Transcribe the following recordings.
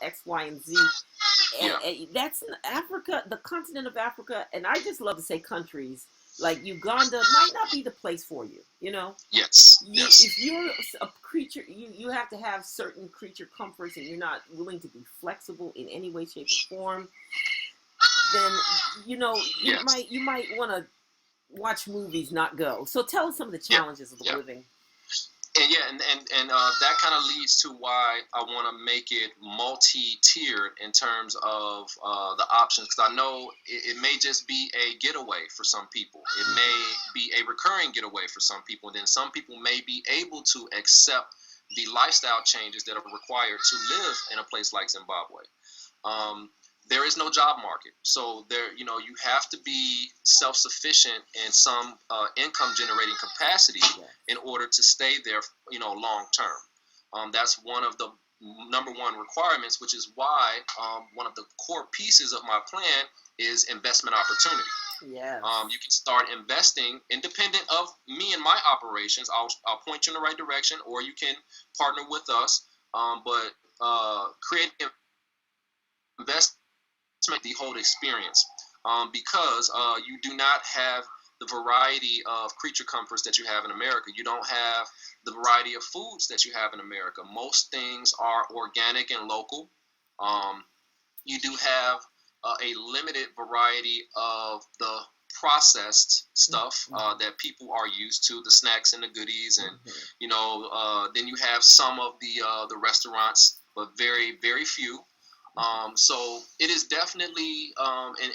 X, Y, and Z. Yeah. And that's in Africa, the continent of Africa, and I just love to say countries like Uganda might not be the place for you. You know, Yes. Yes. if you're a creature, you have to have certain creature comforts, and you're not willing to be flexible in any way, shape, or form. Then Yes. you might want to watch movies, not go. So tell us some of the Yeah. challenges of Yeah. living. And yeah, and that kind of leads to why I want to make it multi-tiered in terms of the options, because I know it may just be a getaway for some people. It may be a recurring getaway for some people. And then some people may be able to accept the lifestyle changes that are required to live in a place like Zimbabwe. Um, there is no job market, so you have to be self-sufficient in some income generating capacity Yeah. in order to stay there, long term. That's one of the number one requirements, which is why one of the core pieces of my plan is investment opportunity. Yes. You can start investing independent of me and my operations. I'll point you in the right direction, or you can partner with us. But create investment the whole experience, because you do not have the variety of creature comforts that you have in America. You don't have the variety of foods that you have in America. Most things are organic and local. Um, you do have a limited variety of the processed stuff that people are used to, the snacks and the goodies, and then you have some of the restaurants, but very very few. So it is definitely,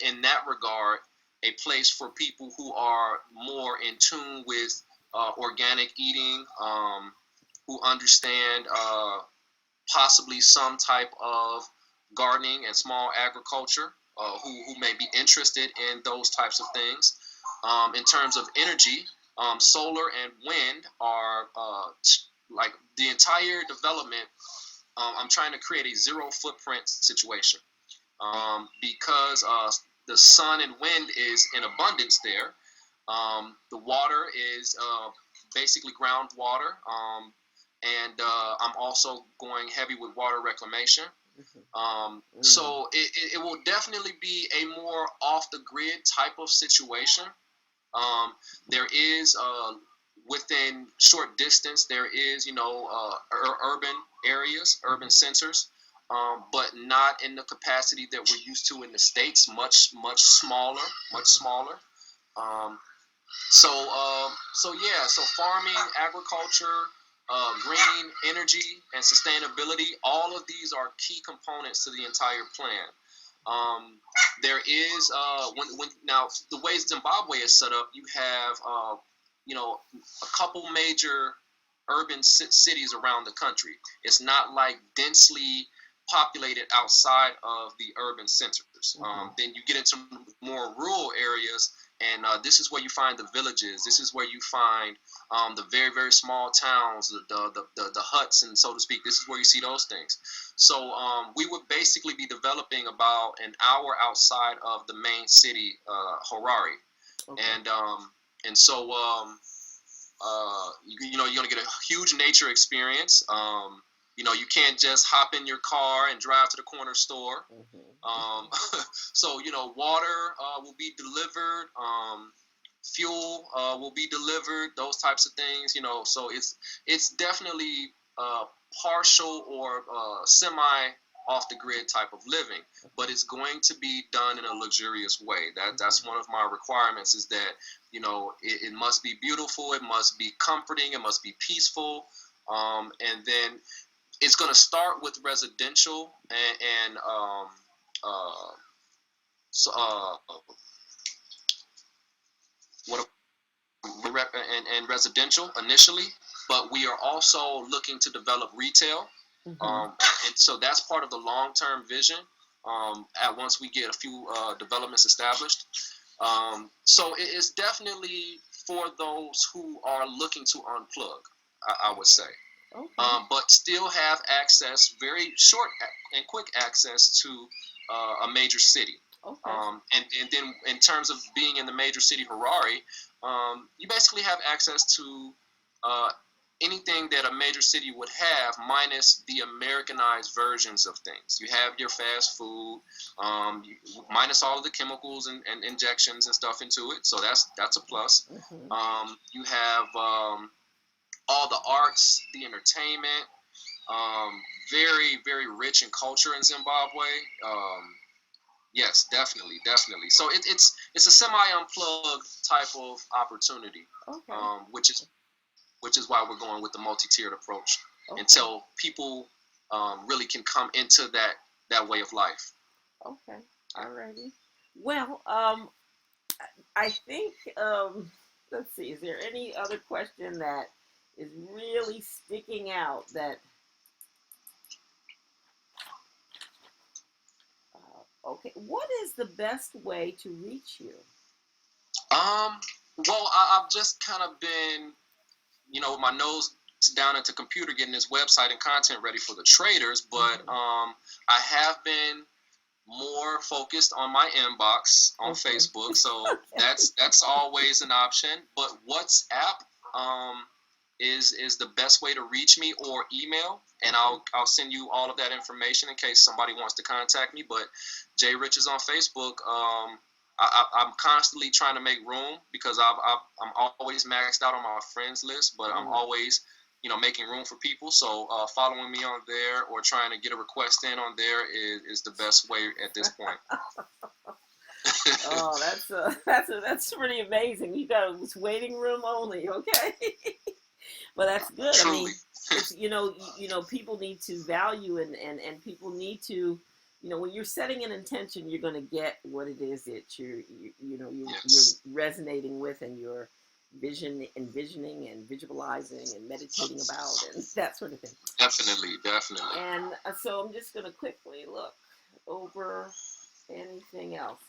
in that regard, a place for people who are more in tune with organic eating, who understand possibly some type of gardening and small agriculture, who may be interested in those types of things. In terms of energy, solar and wind are like the entire development. I'm trying to create a zero footprint situation, because the sun and wind is in abundance there. The water is basically groundwater, and I'm also going heavy with water reclamation. So it will definitely be a more off the grid type of situation. There is within short distance, there is urban areas, urban centers, but not in the capacity that we're used to in the states. Much smaller, much smaller. Um, so farming, agriculture, green energy, and sustainability. All of these are key components to the entire plan. There is when now the way Zimbabwe is set up, you have a couple major urban cities around the country. It's not like densely populated outside of the urban centers. Then you get into more rural areas, and this is where you find the villages. This is where you find the very very small towns, the huts, and so to speak. This is where you see those things. So we would basically be developing about an hour outside of the main city, Harare, Okay. and so you're gonna get a huge nature experience. You can't just hop in your car and drive to the corner store. So water will be delivered. Fuel will be delivered. Those types of things. So it's definitely partial or semi off the grid type of living, but it's going to be done in a luxurious way. That's one of my requirements, is that it must be beautiful, it must be comforting, it must be peaceful, and then it's going to start with residential and so, what and residential initially, but we are also looking to develop retail. And so that's part of the long-term vision. At once we get a few developments established, so it is definitely for those who are looking to unplug, I would say, but still have access, very short and quick access to a major city. And then in terms of being in the major city Harare, you basically have access to anything that a major city would have, minus the Americanized versions of things. You have your fast food, minus all of the chemicals and injections and stuff into it. So that's a plus. Mm-hmm. You have all the arts, the entertainment, very, very rich in culture in Zimbabwe. Yes, definitely, definitely. So it's a semi-unplugged type of opportunity, Okay. which is why we're going with the multi-tiered approach Okay. until people really can come into that way of life. Okay. Alrighty. Well, I think let's see. Is there any other question that is really sticking out that? Okay. What is the best way to reach you? Well, I've just kind of been, my nose down into computer getting this website and content ready for the traders, but I have been more focused on my inbox on Okay. Facebook, so Okay. that's always an option. But WhatsApp is the best way to reach me, or email, and I'll send you all of that information in case somebody wants to contact me. But Jay Rich is on Facebook. I'm constantly trying to make room because I'm always maxed out on my friends list, but I'm always making room for people. So following me on there or trying to get a request in on there is the best way at this point. Oh, that's pretty amazing. You got this waiting room only, okay? But that's good. Truly. I mean, it's, people need to value and people need to, when you're setting an intention, you're going to get what it is that Yes. you're resonating with, and you're envisioning and visualizing and meditating about, and that sort of thing. Definitely. And so I'm just going to quickly look over anything else.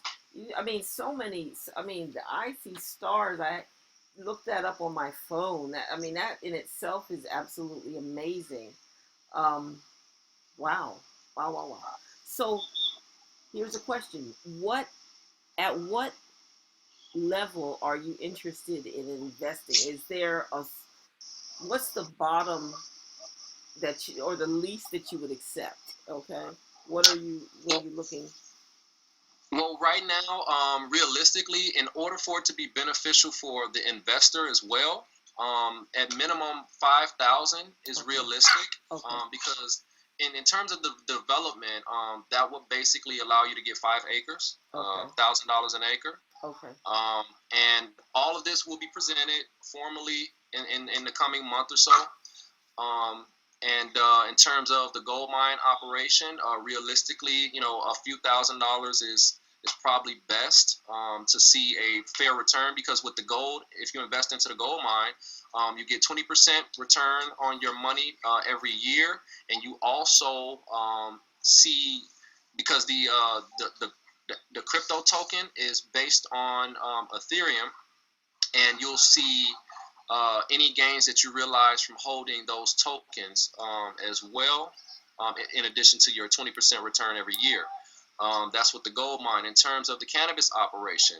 I mean, so many. I mean, I see stars. I looked that up on my phone. That in itself is absolutely amazing. Um, wow, wow. So here's a question: at what level are you interested in investing? Is there what's the bottom or the least that you would accept? Okay, what are you looking? Well, right now, realistically, in order for it to be beneficial for the investor as well, at minimum 5,000 is realistic. Okay. Because in terms of the development, that would basically allow you to get 5 acres, $1,000 an acre. Okay. And all of this will be presented formally in the coming month or so. And in terms of the gold mine operation, realistically, a few $1,000s is probably best to see a fair return, because with the gold, if you invest into the gold mine, you get 20% return on your money every year, and you also see, because the crypto token is based on Ethereum, and you'll see any gains that you realize from holding those tokens as well, in addition to your 20% return every year. That's with the gold mine. In terms of the cannabis operation,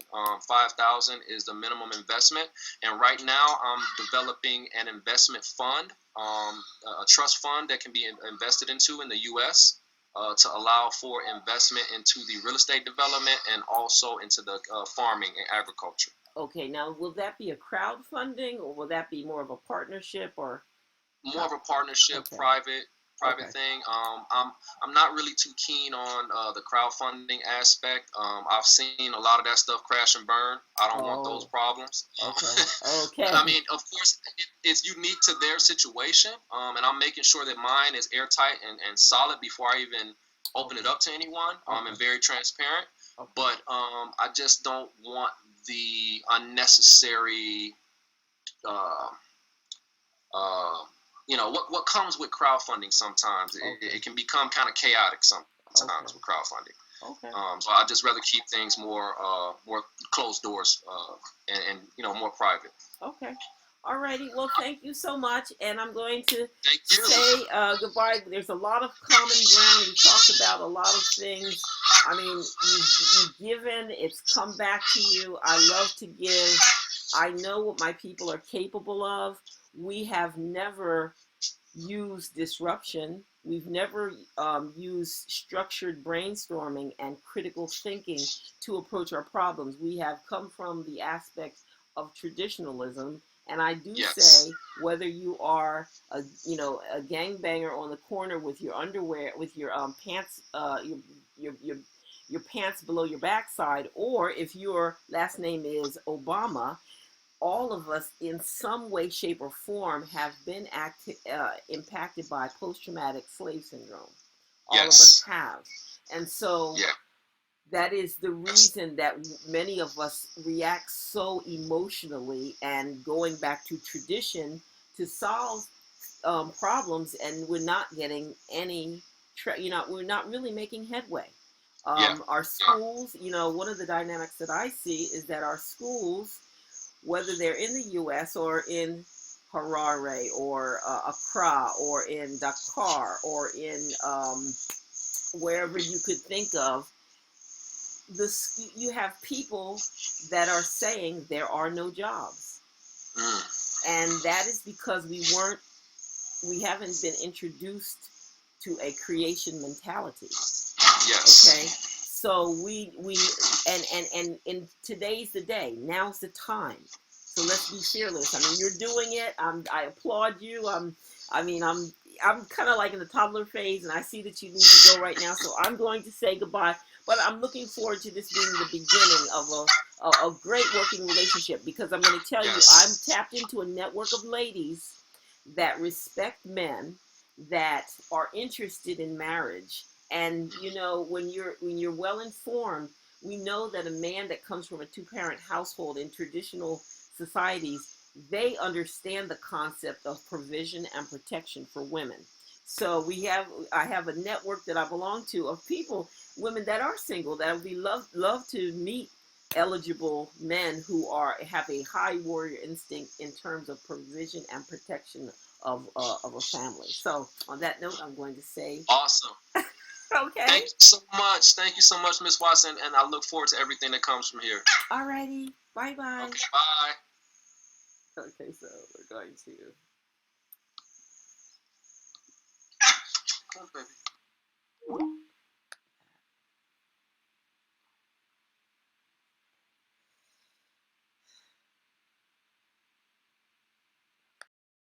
5,000 is the minimum investment. And right now, I'm developing an investment fund, a trust fund that can be invested into in the U.S. To allow for investment into the real estate development and also into the farming and agriculture. Okay, now will that be a crowdfunding, or will that be more of a partnership, or more of a partnership, okay. private Okay. thing. I'm not really too keen on the crowdfunding aspect. I've seen a lot of that stuff crash and burn. I don't want those problems. Okay. I mean, of course, it's unique to their situation, and I'm making sure that mine is airtight and solid before I even open it up to anyone. And very transparent. Okay. But I just don't want the unnecessary what comes with crowdfunding sometimes. It can become kind of chaotic sometimes with crowdfunding. Okay. So I just rather keep things more closed doors and more private. Okay. Alrighty. Well, thank you so much, and I'm going to say goodbye. There's a lot of common ground. We talked about a lot of things. I mean, you've given. It's come back to you. I love to give. I know what my people are capable of. we have never used disruption. We've never used structured brainstorming and critical thinking to approach our problems. We have come from the aspect of traditionalism, and I do Yes. say whether you are a gangbanger on the corner with your underwear, with your pants, your, your your pants below your backside, or if your last name is Obama, all of us in some way, shape, or form have been impacted by post-traumatic slave syndrome. All of us Yes. have. And so Yeah. that is the reason that many of us react so emotionally and going back to tradition to solve problems, and we're not getting any, we're not really making headway. Yeah. Our Yeah. schools, one of the dynamics that I see is that our schools, whether they're in the U.S. or in Harare or Accra or in Dakar or in wherever you could think of, you have people that are saying there are no jobs, and that is because we haven't been introduced to a creation mentality. Yes. Okay, so we and in today's the day. Now's the time. So let's be fearless. I mean, you're doing it. I applaud you. I'm kind of like in the toddler phase, and I see that you need to go right now. So I'm going to say goodbye. But I'm looking forward to this being the beginning of a great working relationship, because I'm going to tell you, I'm Yes. tapped into a network of ladies that respect men, that are interested in marriage. And when you're well informed, we know that a man that comes from a two-parent household in traditional societies, they understand the concept of provision and protection for women. So I have a network that I belong to of people, women that are single, that would be love to meet eligible men who have a high warrior instinct in terms of provision and protection of a family. So on that note, I'm going to say, Awesome. okay, Thank you so much. Thank you so much, Miss Watson, and I look forward to everything that comes from here. alrighty, bye bye. Okay. Bye. Okay, so we're going to. Come on, baby.